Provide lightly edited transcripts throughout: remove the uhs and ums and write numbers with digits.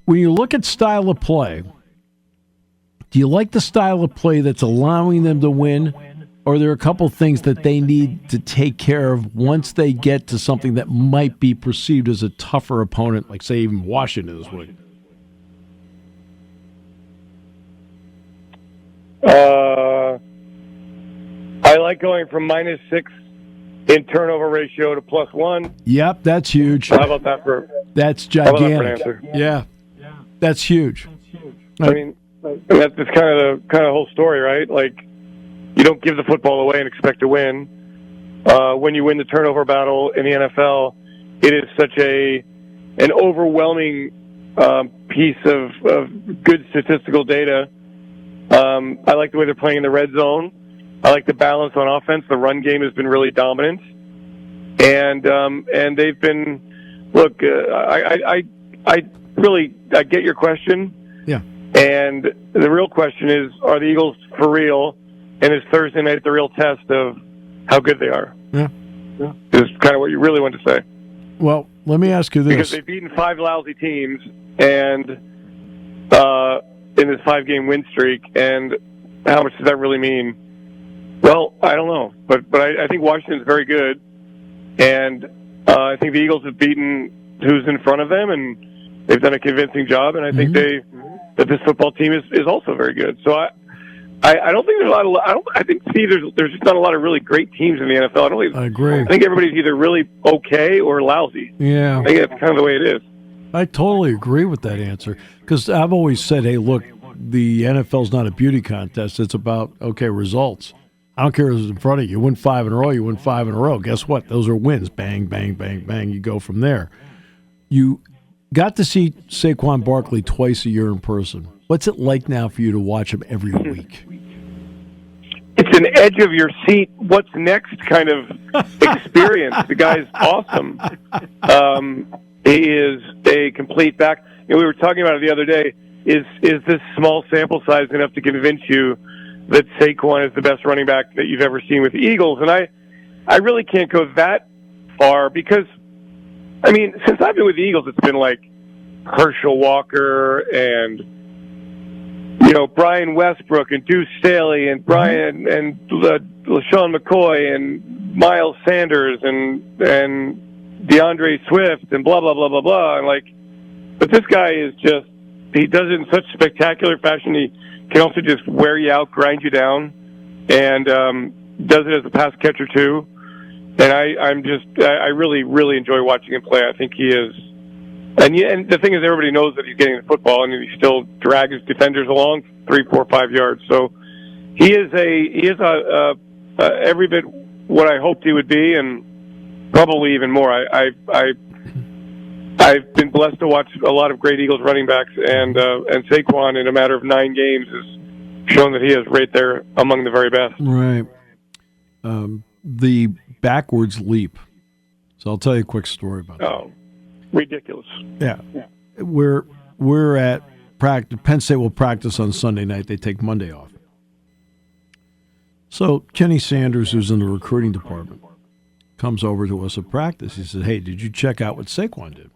when you look at style of play, do you like the style of play that's allowing them to win? Or are there a couple things that they need to take care of once they get to something that might be perceived as a tougher opponent, like, say, even Washington this week? I like going from -6 in turnover ratio to +1. Yep, that's huge. How about that for? That's How about that gigantic. for an answer? Yeah, that's huge. I mean, that's kind of the whole story, right? Like, you don't give the football away and expect to win. When you win the turnover battle in the NFL, it is such an overwhelming piece of good statistical data. I like the way they're playing in the red zone. I like the balance on offense. The run game has been really dominant, and they've been. Look, I get your question. Yeah. And the real question is, are the Eagles for real? And is Thursday night the real test of how good they are? Yeah. Is kind of what you really want to say. Well, let me ask you this. Because they've beaten 5 lousy teams and in this 5-game win streak, and how much does that really mean? Well, I don't know. But I think Washington's very good, and I think the Eagles have beaten who's in front of them, and they've done a convincing job, and I think that this football team is also very good. So I don't think there's a lot of. I think Steve, there's just not a lot of really great teams in the NFL. I agree. I think everybody's either really okay or lousy. Yeah, I think that's kind of the way it is. I totally agree with that answer, because I've always said, hey, look, the NFL's not a beauty contest. It's about, okay, results. I don't care who's in front of you. You win 5 in a row, you win 5 in a row. Guess what? Those are wins. Bang, bang, bang, bang. You go from there. You got to see Saquon Barkley twice a year in person. What's it like now for you to watch him every week? It's an edge of your seat, what's next kind of experience. The guy's awesome. He is a complete back. We were talking about it the other day. Is this small sample size enough to convince you that Saquon is the best running back that you've ever seen with the Eagles? And I really can't go that far because, I mean, since I've been with the Eagles, it's been like Herschel Walker and, Brian Westbrook and Deuce Staley and Brian and LaShawn McCoy and Miles Sanders and DeAndre Swift and blah, blah, blah, blah, blah. And but this guy is just, he does it in such spectacular fashion. He can also just wear you out, grind you down, and does it as a pass catcher too. And I really, really enjoy watching him play. I think he is, and the thing is, everybody knows that he's getting the football, and he still drags his defenders along 3, 4, 5 yards. So he is every bit what I hoped he would be, and probably even more. I've been blessed to watch a lot of great Eagles running backs, and Saquon, in a matter of 9 games, has shown that he is right there among the very best. Right. The backwards leap. So I'll tell you a quick story about that. Oh, ridiculous. Yeah. We're at practice. Penn State will practice on Sunday night. They take Monday off. So Kenny Sanders, who's in the recruiting department, comes over to us at practice. He said, hey, did you check out what Saquon did?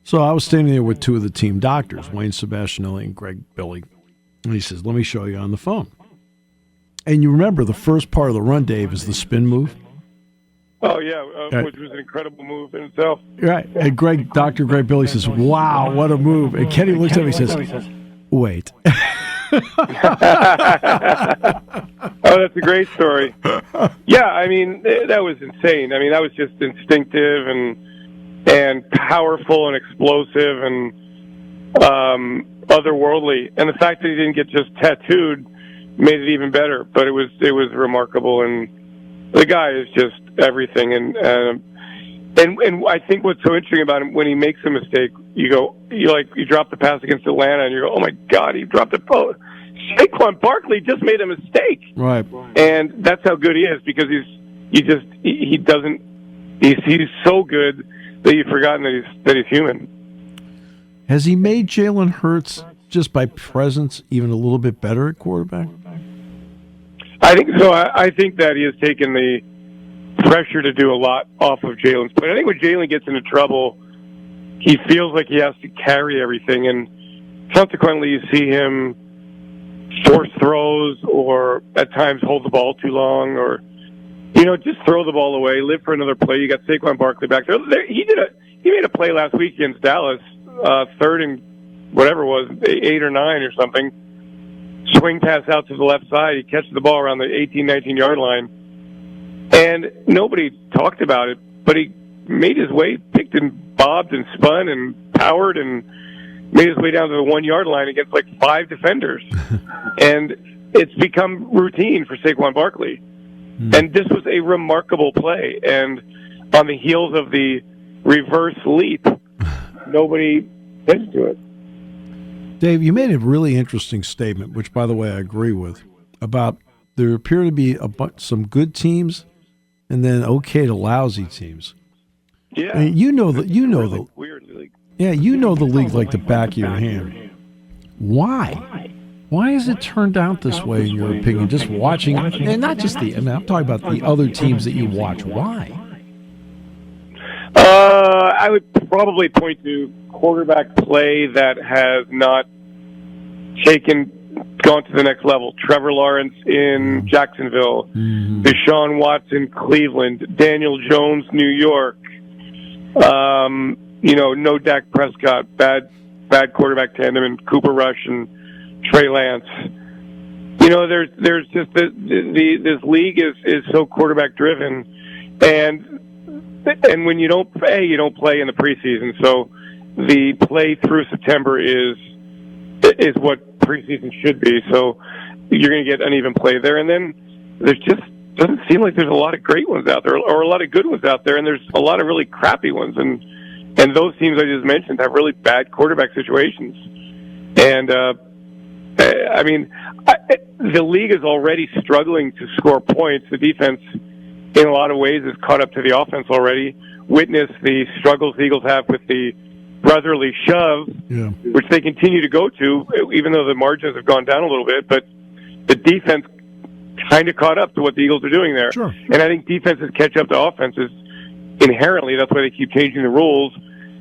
So I was standing there with 2 of the team doctors, Wayne Sebastianelli and Greg Billy. And he says, let me show you on the phone. And you remember the first part of the run, Dave, is the spin move? Oh, yeah, which was an incredible move in itself. Right. And Dr. Greg Billy says, wow, what a move. And Kenny looks at me and says, wait. Oh, that's a great story. Yeah, I mean, that was insane. I mean, that was just instinctive and powerful and explosive and otherworldly. And the fact that he didn't get just tattooed made it even better. But it was remarkable, and the guy is just everything. And I think what's so interesting about him, when he makes a mistake, you drop the pass against Atlanta, and you go, oh my God, he dropped it. Oh, Saquon Barkley just made a mistake. Right. And that's how good he is, because he's so good that you've forgotten that he's human. Has he made Jalen Hurts, just by presence, even a little bit better at quarterback? I think so. I think that he has taken the pressure to do a lot off of Jalen's play. I think when Jalen gets into trouble, he feels like he has to carry everything, and consequently you see him force throws or at times hold the ball too long, or just throw the ball away, live for another play. You got Saquon Barkley back there. He made a play last week against Dallas, third and whatever it was, 8 or 9 or something. Swing pass out to the left side. He catches the ball around the 18, 19-yard line. And nobody talked about it, but he made his way, picked and bobbed and spun and powered and made his way down to the 1-yard line against like 5 defenders. And it's become routine for Saquon Barkley. And this was a remarkable play. And on the heels of the reverse leap, nobody gets to it. Dave, you made a really interesting statement, which, by the way, I agree with, about there appear to be some good teams and then okay to lousy teams. Yeah, I mean, you know the weird league. Yeah, you know the league like the back of your hand. Why? Why has it turned out this way, in your opinion? Just watching, and not just I'm talking about the other teams that you watch. Why? I would probably point to quarterback play that has not gone to the next level. Trevor Lawrence in Jacksonville, Deshaun Watson, Cleveland, Daniel Jones, New York. No Dak Prescott, bad quarterback tandem, and Cooper Rush and Trey Lance. There's just this league is so quarterback driven, and when you don't play in the preseason. So the play through September is what preseason should be. So you're going to get uneven play there, and then there's just doesn't seem like there's a lot of great ones out there, or a lot of good ones out there, and there's a lot of really crappy ones, and those teams I just mentioned have really bad quarterback situations. And the league is already struggling to score points. The defense, in a lot of ways, is caught up to the offense already. Witness the struggles the Eagles have with the brotherly shove, which they continue to go to, even though the margins have gone down a little bit. But the defense kind of caught up to what the Eagles are doing there. Sure. And I think defenses catch up to offenses inherently. That's why they keep changing the rules.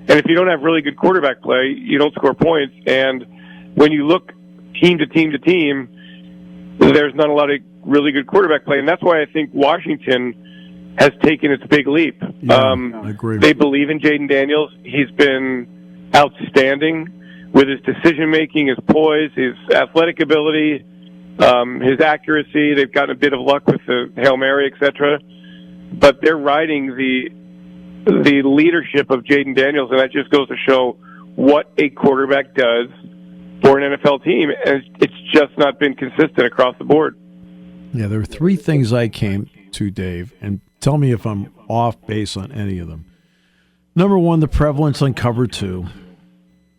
And if you don't have really good quarterback play, you don't score points. And when you look team to team to team, there's not a lot of really good quarterback play. And that's why I think Washington has taken its big leap. I agree. They believe in Jaden Daniels. He's been outstanding with his decision-making, his poise, his athletic ability, his accuracy. They've gotten a bit of luck with the Hail Mary, etc. But they're riding the leadership of Jaden Daniels, and that just goes to show what a quarterback does for an NFL team, and it's just not been consistent across the board. Yeah, there are 3 things I came to, Dave, and tell me if I'm off base on any of them. Number 1, the prevalence on cover 2.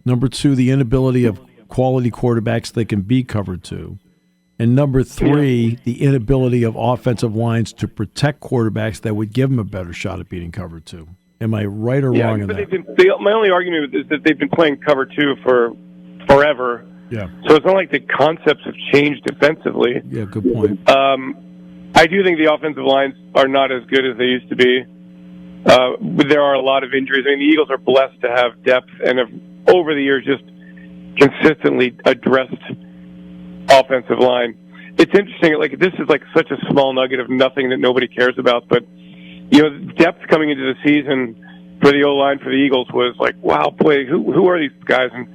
Number 2, the inability of quality quarterbacks that can be covered 2. And number 3, the inability of offensive lines to protect quarterbacks that would give them a better shot at beating cover 2. Am I right or wrong in that? My only argument is that they've been playing cover 2 for forever. Yeah. So it's not like the concepts have changed defensively. Yeah, good point. I do think the offensive lines are not as good as they used to be. There are a lot of injuries. I mean, the Eagles are blessed to have depth and have, over the years, just consistently addressed offensive line. It's interesting. Like, this is like such a small nugget of nothing that nobody cares about. But, depth coming into the season for the O-line for the Eagles was like, wow, boy, who are these guys? And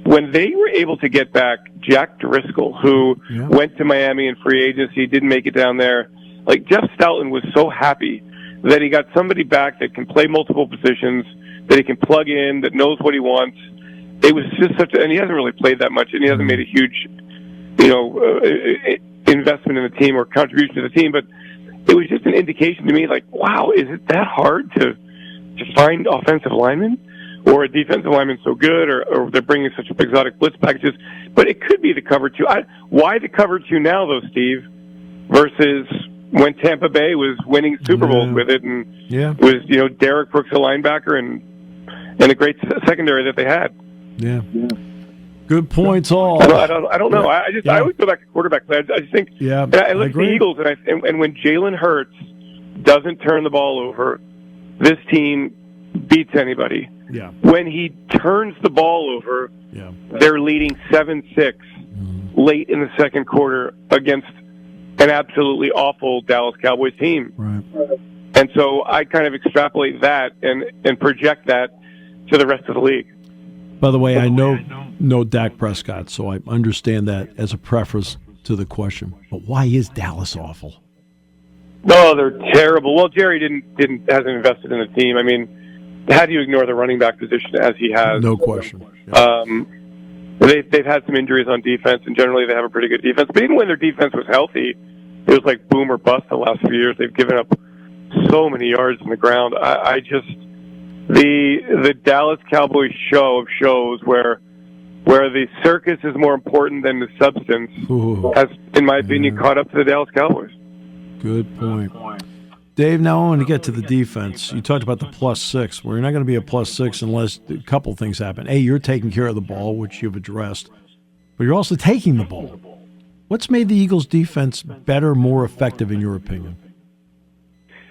when they were able to get back Jack Driscoll, who went to Miami in free agency, didn't make it down there, like Jeff Stoutland was so happy that he got somebody back that can play multiple positions, that he can plug in, that knows what he wants. It was just and he hasn't really played that much, and he hasn't made a huge, investment in the team or contribution to the team, but it was just an indication to me, like, wow, is it that hard to find offensive linemen? Or a defensive lineman so good, or they're bringing such exotic blitz packages. But it could be the cover 2. Why the cover 2 now, though, Steve, versus when Tampa Bay was winning Super Bowls with it, and was Derek Brooks a linebacker and a great secondary that they had. Yeah. Good points, all. I don't know. I always go back to quarterback play. I just think. Yeah. I look at the Eagles, and when Jalen Hurts doesn't turn the ball over, this team beats anybody. Yeah. When he turns the ball over, Yeah. they're leading 7-6 late in the second quarter against an absolutely awful Dallas Cowboys team. Right. And so I kind of extrapolate that and project that to the rest of the league. By the way, I know no Dak Prescott, so I understand that as a preface to the question. But why is Dallas awful? No, they're terrible. Well, Jerry hasn't invested in the team. I mean, how do you ignore the running back position as he has? No question. Yeah. They've had some injuries on defense, and generally they have a pretty good defense. But even when their defense was healthy, it was like boom or bust the last few years. They've given up so many yards on the ground. I just the Dallas Cowboys show of shows where the circus is more important than the substance has, in my opinion, caught up to the Dallas Cowboys. Good point. Dave, now I want to get to the defense. You talked about the +6. Well, you're not going to be a +6 unless a couple things happen. A, you're taking care of the ball, which you've addressed, but you're also taking the ball. What's made the Eagles' defense better, more effective, in your opinion?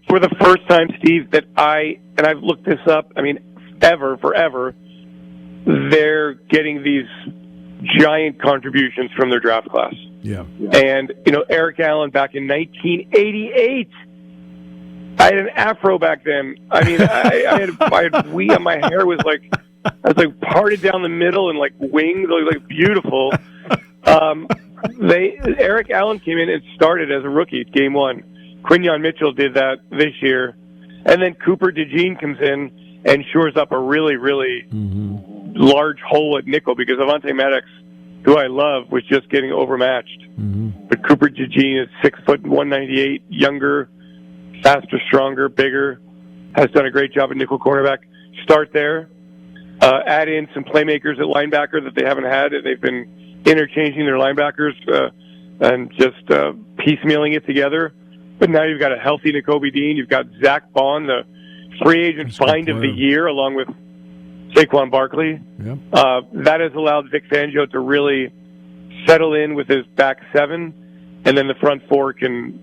For the first time, Steve, that I've looked this up, I mean, forever, they're getting these giant contributions from their draft class. Yeah. And, Eric Allen back in 1988, I had an afro back then. I mean, I had my hair was like, I was like parted down the middle and like wings, like beautiful. Eric Allen came in and started as a rookie, game one. Quinyon Mitchell did that this year. And then Cooper DeJean comes in and shores up a really, really large hole at nickel because Avonte Maddox, who I love, was just getting overmatched. But Cooper DeJean is 6 foot 198, younger, faster, stronger, bigger, has done a great job at nickel cornerback. Start there. Add in some playmakers at linebacker that they haven't had. They've been interchanging their linebackers and just piecemealing it together. But now you've got a healthy Nakobe Dean. You've got Zach Bond, the free agent find of the year, along with Saquon Barkley. Yep. That has allowed Vic Fangio to really settle in with his back seven, and then the front four can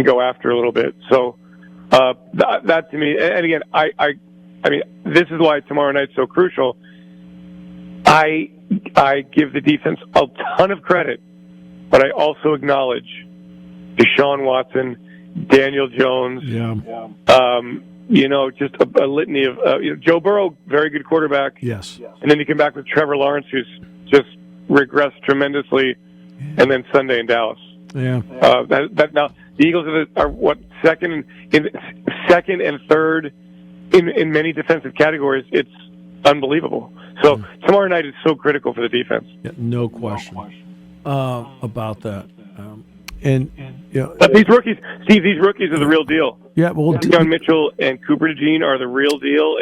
go after a little bit. So that to me, and again, I mean, this is why tomorrow night's so crucial. I give the defense a ton of credit, but I also acknowledge Deshaun Watson, Daniel Jones, just a litany of Joe Burrow, very good quarterback. Yes. And then you come back with Trevor Lawrence, who's just regressed tremendously, and then Sunday in Dallas. Yeah. That now the Eagles are what second and third in many defensive categories. It's unbelievable. So tomorrow night is so critical for the defense. Yeah, no question about that. But these rookies, Steve, are the real deal. Yeah, well, John Mitchell and Cooper DeJean are the real deal,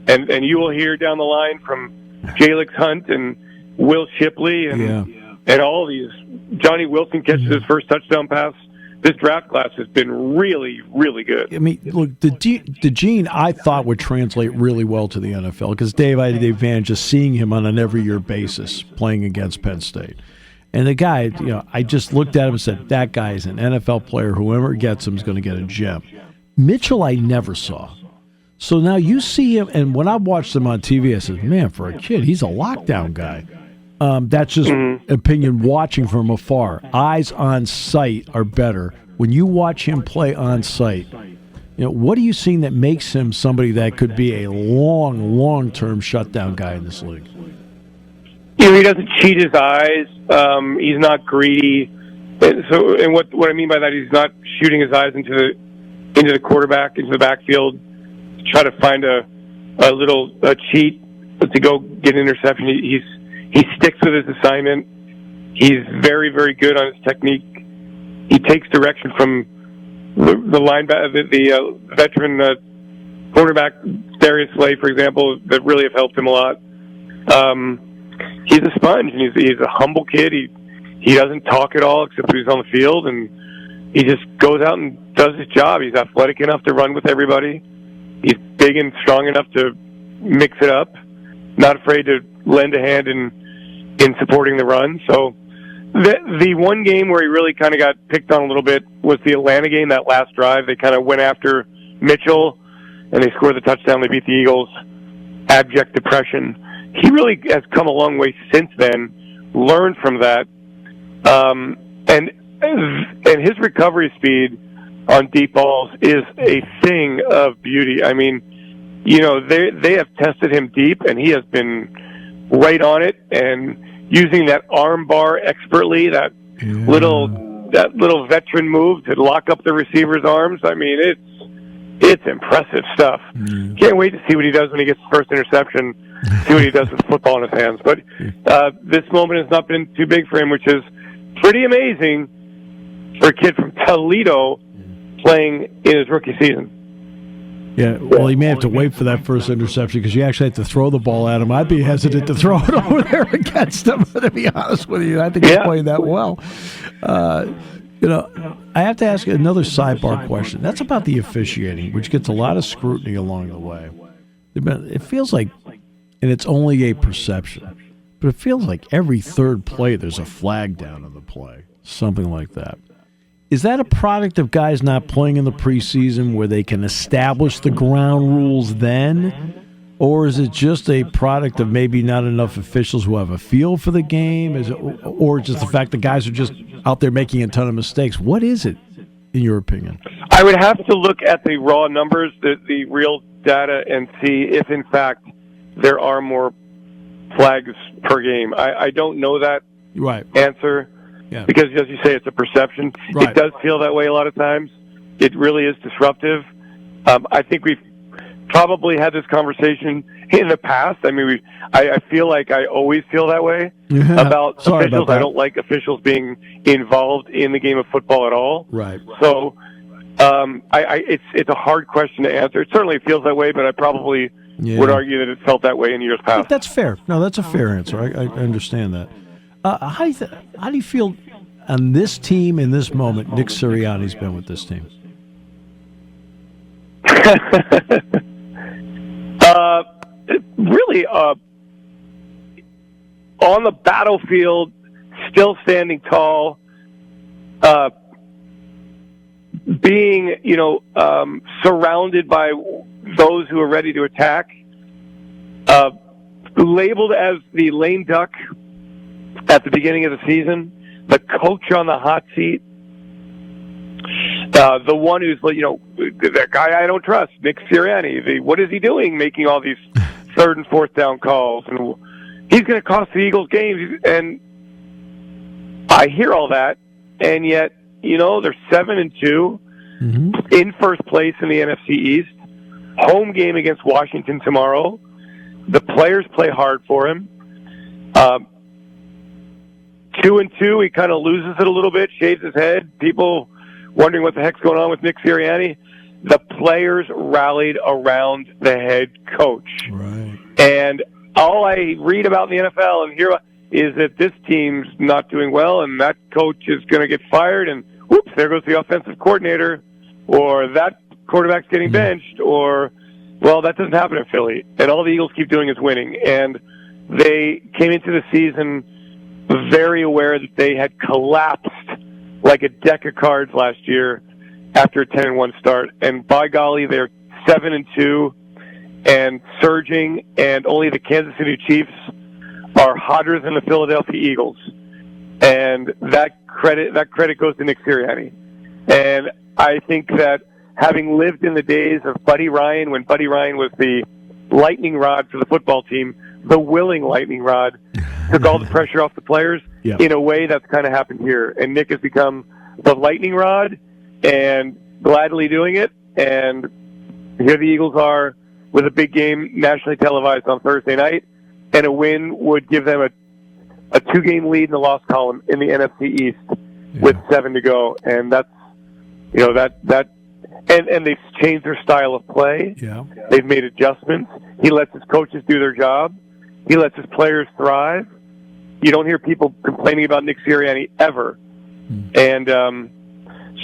and you will hear down the line from Jalix Hunt and Will Shipley and all these. Johnny Wilson catches his first touchdown pass. This draft class has been really, really good. I mean, look, DeJean I thought would translate really well to the NFL because, Dave, I had the advantage of seeing him on an every-year basis playing against Penn State. And the guy, I just looked at him and said, that guy is an NFL player. Whoever gets him is going to get a gem. Mitchell I never saw. So now you see him, and when I watched him on TV, I said, man, for a kid, he's a lockdown guy. That's just opinion watching from afar. Eyes on sight are better. When you watch him play on sight, what are you seeing that makes him somebody that could be a long-term shutdown guy in this league? He doesn't cheat his eyes. He's not greedy. And what I mean by that, he's not shooting his eyes into the quarterback, into the backfield, to try to find a little cheat to go get an interception. He sticks with his assignment. He's very, very good on his technique. He takes direction from the linebacker, the veteran cornerback Darius Slay, for example, that really have helped him a lot. He's a sponge, and he's a humble kid. He doesn't talk at all except when he's on the field, and he just goes out and does his job. He's athletic enough to run with everybody. He's big and strong enough to mix it up. Not afraid to lend a hand in supporting the run. So the one game where he really kind of got picked on a little bit was the Atlanta game, that last drive. They kind of went after Mitchell, and they scored the touchdown. They beat the Eagles. abject depression. He really has come a long way since then, learned from that, and his recovery speed on deep balls is a thing of beauty. I mean, they have tested him deep, and he has been right on it and using that arm bar expertly, that little veteran move to lock up the receiver's arms. I mean, it's impressive stuff. Can't wait to see what he does when he gets his first interception, see what he does with the football in his hands. But this moment has not been too big for him, which is pretty amazing for a kid from Toledo playing in his rookie season. Yeah, well, he may have to wait for that first interception because you actually have to throw the ball at him. I'd be hesitant to throw it over there against him, to be honest with you. I think he's playing that well. I have to ask you another sidebar question. That's about the officiating, which gets a lot of scrutiny along the way. It feels like, and it's only a perception, but it feels like every third play there's a flag down on the play, something like that. Is that a product of guys not playing in the preseason where they can establish the ground rules then? Or is it just a product of maybe not enough officials who have a feel for the game? Or just the fact that guys are just out there making a ton of mistakes? What is it, in your opinion? I would have to look at the raw numbers, the real data, and see if, in fact, there are more flags per game. I don't know that answer. Yeah. Because, as you say, it's a perception. Right. It does feel that way a lot of times. It really is disruptive. I think we've probably had this conversation in the past. I mean, I feel like I always feel that way about officials. I don't like officials being involved in the game of football at all. Right. So it's a hard question to answer. It certainly feels that way, but I probably would argue that it felt that way in years past. That's fair. No, that's a fair answer. I understand that. How do you feel on this team in this moment? Nick Sirianni's been with this team. Really, on the battlefield, still standing tall, being surrounded by those who are ready to attack, labeled as the lame duck at the beginning of the season, the coach on the hot seat, the one who's, that guy I don't trust, Nick Sirianni. What is he doing making all these third and fourth down calls? And he's going to cost the Eagles games. And I hear all that, and yet, they're 7-2 in first place in the NFC East. Home game against Washington tomorrow. The players play hard for him. 2-2, he kind of loses it a little bit, shaves his head. People wondering what the heck's going on with Nick Sirianni. The players rallied around the head coach. Right. And all I read about in the NFL and hear is that this team's not doing well and that coach is going to get fired and whoops, there goes the offensive coordinator, or that quarterback's getting benched, or, well, that doesn't happen in Philly. And all the Eagles keep doing is winning. And they came into the season very aware that they had collapsed like a deck of cards last year after a 10-1 start. And by golly, they're 7-2 and surging, and only the Kansas City Chiefs are hotter than the Philadelphia Eagles. And that credit goes to Nick Sirianni. And I think that having lived in the days of Buddy Ryan, when Buddy Ryan was the lightning rod for the football team, the willing lightning rod, took all the pressure off the players. In a way, that's kind of happened here. And Nick has become the lightning rod and gladly doing it. And here the Eagles are with a big game nationally televised on Thursday night. And a win would give them a 2-game lead in the loss column in the NFC East with 7 to go. And that's, and they've changed their style of play. Yeah. They've made adjustments. He lets his coaches do their job. He lets his players thrive. You don't hear people complaining about Nick Sirianni ever. And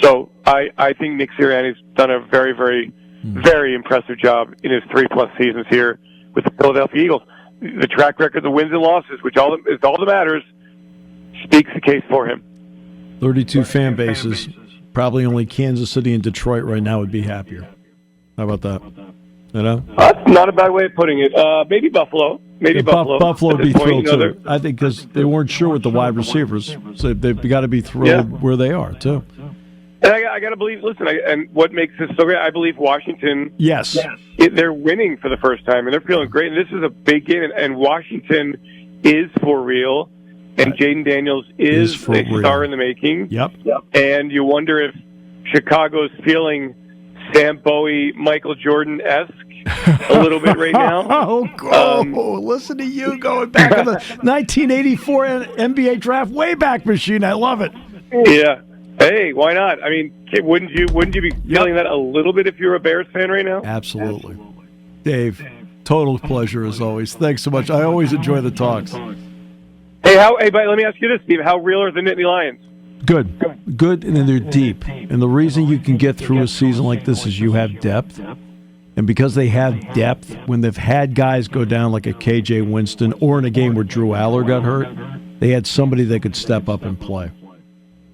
so I think Nick Sirianni's done a very, very, very impressive job in his 3+ seasons here with the Philadelphia Eagles. The track record, the wins and losses, which is all that matters, speaks the case for him. 32 fan bases. Probably only Kansas City and Detroit right now would be happier. How about that? You know, That's not a bad way of putting it. Maybe Buffalo. Maybe Buffalo. Buffalo would be thrilled too. I think because they weren't sure with the wide receivers, so they've got to be thrilled where they are too. And I got to believe. Listen, and what makes this so great? I believe Washington. Yes, they're winning for the first time, and they're feeling great. And this is a big game, and Washington is for real, and Jaden Daniels is for a real. star in the making. Yep. And you wonder if Chicago's feeling Sam Bowie, Michael Jordan-esque a little bit right now. Listen to you going back to the 1984 NBA draft Wayback Machine. I love it. Yeah. Hey, why not? I mean, wouldn't you be feeling that a little bit if you're a Bears fan right now? Absolutely. Dave, total pleasure as always. Thanks so much. I always enjoy the talks. Hey, but let me ask you this, Steve. How real are the Nittany Lions? Good, and then they're deep. And the reason you can get through a season like this is you have depth. And because they have depth, when they've had guys go down like a KJ Winston or in a game where Drew Aller got hurt, they had somebody that could step up and play.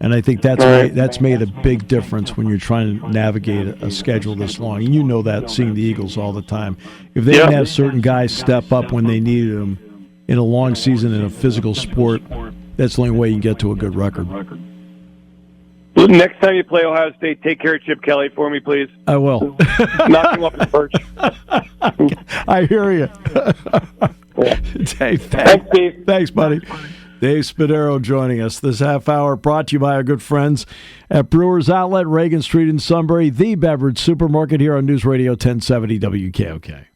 And I think that's made a big difference when you're trying to navigate a schedule this long. And you know that, seeing the Eagles all the time. If they didn't have certain guys step up when they needed them in a long season in a physical sport, that's the only way you can get to a good record. Next time you play Ohio State, take care of Chip Kelly for me, please. I will. Knock him off his perch. I hear you. Dave, thanks, Steve. Thanks, buddy. Dave Spararo joining us this half hour, brought to you by our good friends at Brewers Outlet, Reagan Street in Sunbury, the beverage supermarket here on News Radio 1070 WKOK.